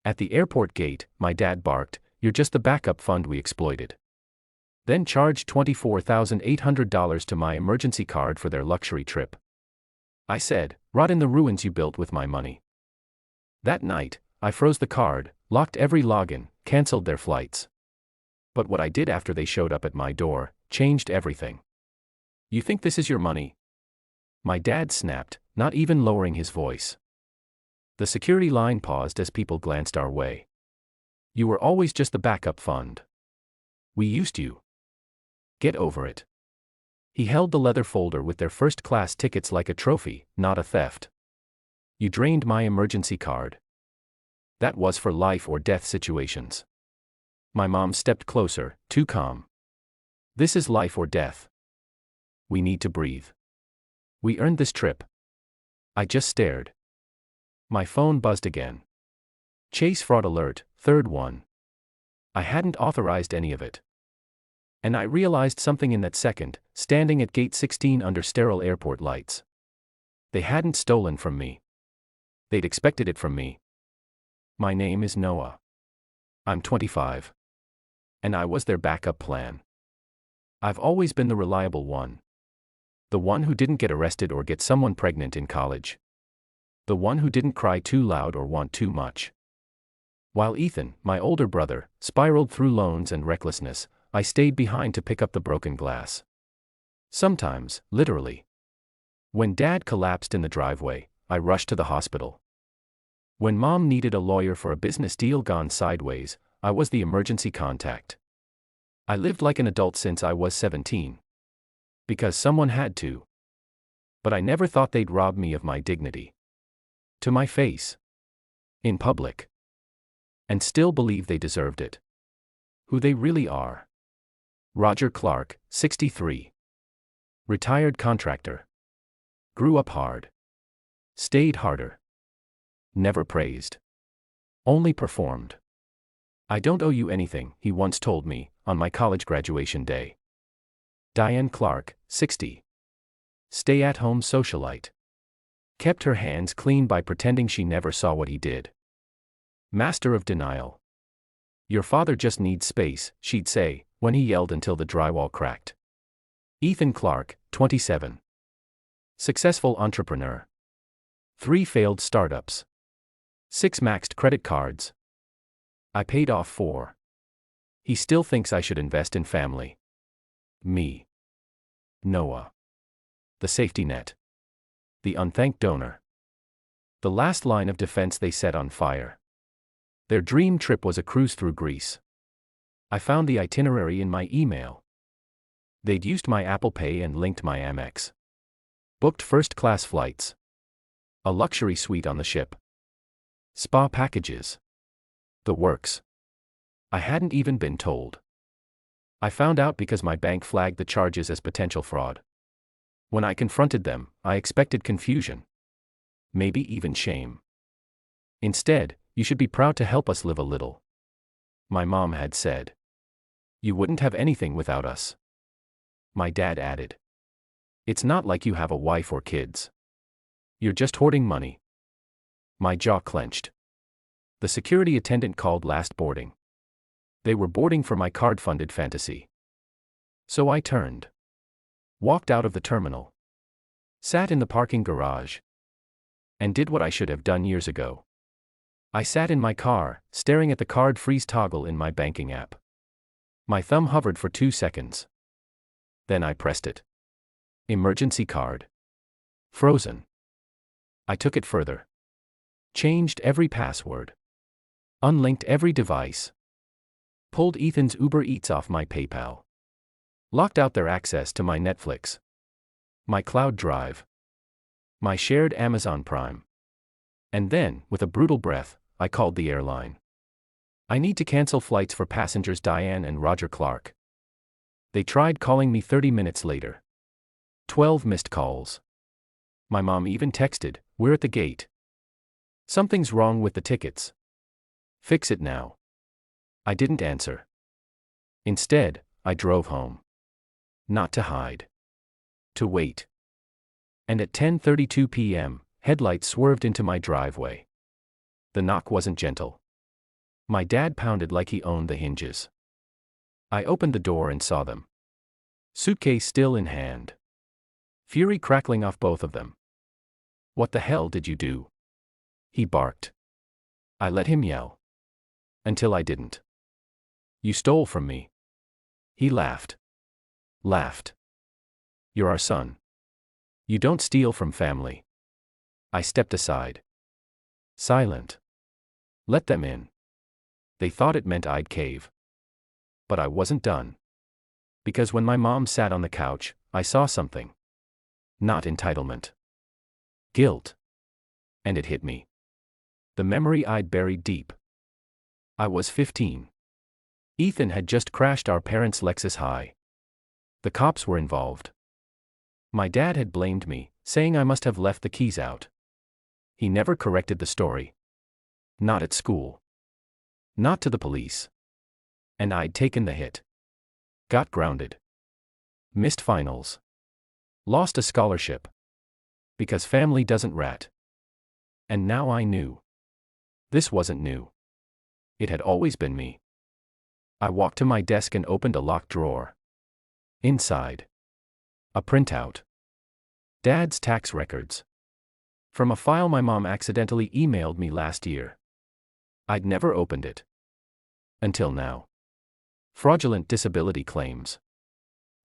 At the airport gate, my dad barked, "You're just the backup fund we exploited." Then charged $24,800 to my emergency card for their luxury trip. I said, "Rot in the ruins you built with my money." That night, I froze the card, locked every login, canceled their flights. But what I did after they showed up at my door changed everything. "You think this is your money?" My dad snapped, not even lowering his voice. The security line paused as people glanced our way. "You were always just the backup fund. We used you. Get over it." He held the leather folder with their first-class tickets like a trophy, not a theft. "You drained my emergency card. That was for life or death situations." My mom stepped closer, too calm. "This is life or death. We need to breathe. We earned this trip." I just stared. My phone buzzed again. Chase fraud alert, third one. I hadn't authorized any of it. And I realized something in that second, standing at gate 16 under sterile airport lights. They hadn't stolen from me. They'd expected it from me. My name is Noah. I'm 25. And I was their backup plan. I've always been the reliable one. The one who didn't get arrested or get someone pregnant in college. The one who didn't cry too loud or want too much. While Ethan, my older brother, spiraled through loans and recklessness, I stayed behind to pick up the broken glass. Sometimes, literally. When Dad collapsed in the driveway, I rushed to the hospital. When Mom needed a lawyer for a business deal gone sideways, I was the emergency contact. I lived like an adult since I was 17. Because someone had to. But I never thought they'd rob me of my dignity. To my face. In public. And still believe they deserved it. Who they really are. Roger Clark, 63. Retired contractor. Grew up hard. Stayed harder. Never praised. Only performed. "I don't owe you anything," he once told me, on my college graduation day. Diane Clark, 60. Stay-at-home socialite. Kept her hands clean by pretending she never saw what he did. Master of denial. "Your father just needs space," she'd say, when he yelled until the drywall cracked. Ethan Clark, 27. Successful entrepreneur. 3 failed startups. 6 maxed credit cards. I paid off 4. He still thinks I should invest in family. Me. Noah. The safety net. The unthanked donor. The last line of defense they set on fire. Their dream trip was a cruise through Greece. I found the itinerary in my email. They'd used my Apple Pay and linked my Amex. Booked first-class flights. A luxury suite on the ship. Spa packages. The works. I hadn't even been told. I found out because my bank flagged the charges as potential fraud. When I confronted them, I expected confusion. Maybe even shame. Instead, "You should be proud to help us live a little," my mom had said. "You wouldn't have anything without us." My dad added. "It's not like you have a wife or kids. You're just hoarding money." My jaw clenched. The security attendant called last boarding. They were boarding for my card-funded fantasy. So I turned. Walked out of the terminal. Sat in the parking garage. And did what I should have done years ago. I sat in my car, staring at the card freeze toggle in my banking app. My thumb hovered for 2 seconds. Then I pressed it. Emergency card. Frozen. I took it further. Changed every password. Unlinked every device. Pulled Ethan's Uber Eats off my PayPal. Locked out their access to my Netflix. My cloud drive. My shared Amazon Prime. And then, with a brutal breath, I called the airline. "I need to cancel flights for passengers Diane and Roger Clark." They tried calling me 30 minutes later. 12 missed calls. My mom even texted, "We're at the gate. Something's wrong with the tickets. Fix it now." I didn't answer. Instead, I drove home. Not to hide. To wait. And at 10:32 p.m., headlights swerved into my driveway. The knock wasn't gentle. My dad pounded like he owned the hinges. I opened the door and saw them. Suitcase still in hand. Fury crackling off both of them. "What the hell did you do?" he barked. I let him yell. Until I didn't. "You stole from me." He laughed. Laughed. "You're our son. You don't steal from family." I stepped aside. Silent. Let them in. They thought it meant I'd cave. But I wasn't done. Because when my mom sat on the couch, I saw something. Not entitlement. Guilt. And it hit me. The memory I'd buried deep. I was 15. Ethan had just crashed our parents' Lexus high. The cops were involved. My dad had blamed me, saying I must have left the keys out. He never corrected the story. Not at school. Not to the police. And I'd taken the hit. Got grounded. Missed finals. Lost a scholarship. Because family doesn't rat. And now I knew. This wasn't new. It had always been me. I walked to my desk and opened a locked drawer. Inside. A printout. Dad's tax records. From a file my mom accidentally emailed me last year. I'd never opened it. Until now. Fraudulent disability claims.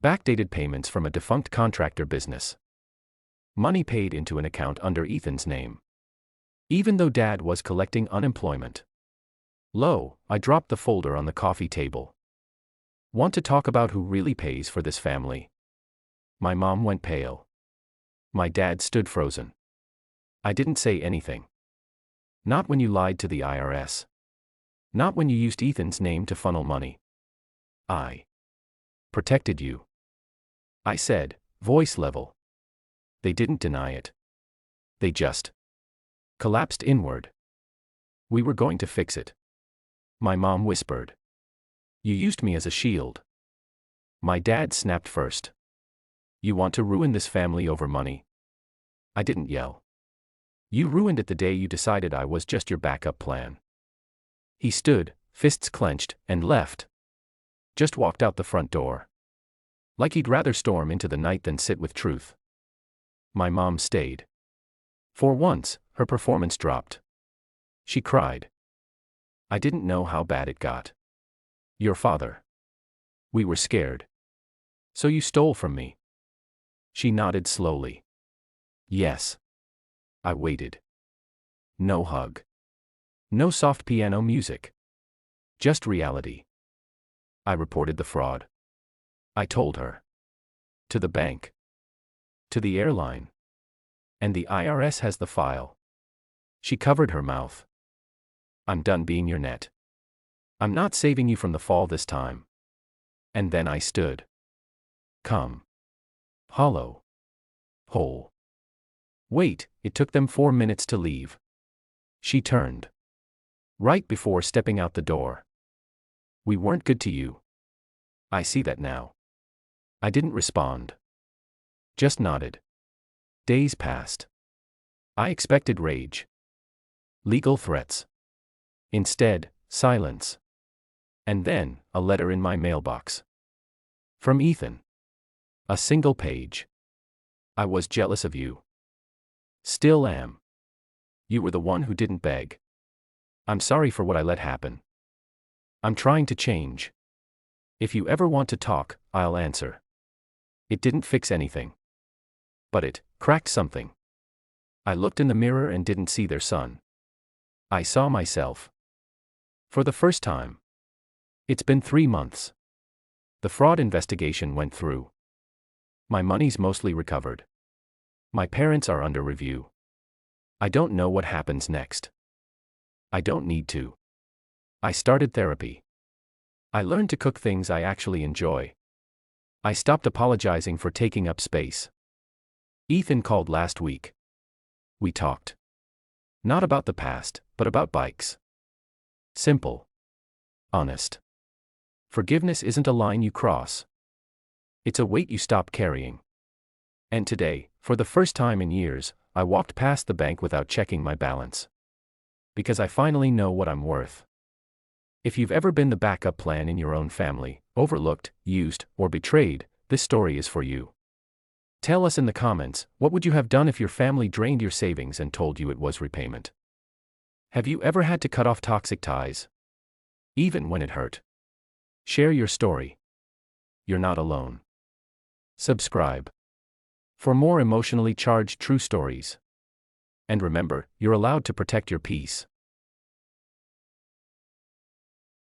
Backdated payments from a defunct contractor business. Money paid into an account under Ethan's name. Even though Dad was collecting unemployment. Lo, I dropped the folder on the coffee table. Want to talk about who really pays for this family? My mom went pale. My dad stood frozen. I didn't say anything. Not when you lied to the IRS. Not when you used Ethan's name to funnel money. I protected you. I said, voice level. They didn't deny it. They just collapsed inward. We were going to fix it. My mom whispered. You used me as a shield. My dad snapped first. You want to ruin this family over money? I didn't yell. You ruined it the day you decided I was just your backup plan. He stood, fists clenched, and left. Just walked out the front door. Like he'd rather storm into the night than sit with truth. My mom stayed. For once, her performance dropped. She cried. I didn't know how bad it got. Your father. We were scared. So you stole from me. She nodded slowly. Yes. I waited. No hug. No soft piano music. Just reality. I reported the fraud. I told her. To the bank. To the airline. And the IRS has the file. She covered her mouth. I'm done being your net. I'm not saving you from the fall this time. And then I stood. Calm. Hollow. Whole. Wait, it took them 4 minutes to leave. She turned. Right before stepping out the door. We weren't good to you. I see that now. I didn't respond. Just nodded. Days passed. I expected rage. Legal threats. Instead, silence. And then, a letter in my mailbox. From Ethan. A single page. I was jealous of you. Still am. You were the one who didn't beg. I'm sorry for what I let happen. I'm trying to change. If you ever want to talk, I'll answer. It didn't fix anything. But it cracked something. I looked in the mirror and didn't see their son. I saw myself. For the first time. It's been 3 months. The fraud investigation went through. My money's mostly recovered. My parents are under review. I don't know what happens next. I don't need to. I started therapy. I learned to cook things I actually enjoy. I stopped apologizing for taking up space. Ethan called last week. We talked. Not about the past, but about bikes. Simple. Honest. Forgiveness isn't a line you cross. It's a weight you stop carrying. And today, for the first time in years, I walked past the bank without checking my balance. Because I finally know what I'm worth. If you've ever been the backup plan in your own family, overlooked, used, or betrayed, this story is for you. Tell us in the comments, what would you have done if your family drained your savings and told you it was repayment? Have you ever had to cut off toxic ties, even when it hurt? Share your story. You're not alone. Subscribe for more emotionally charged true stories. And remember, you're allowed to protect your peace.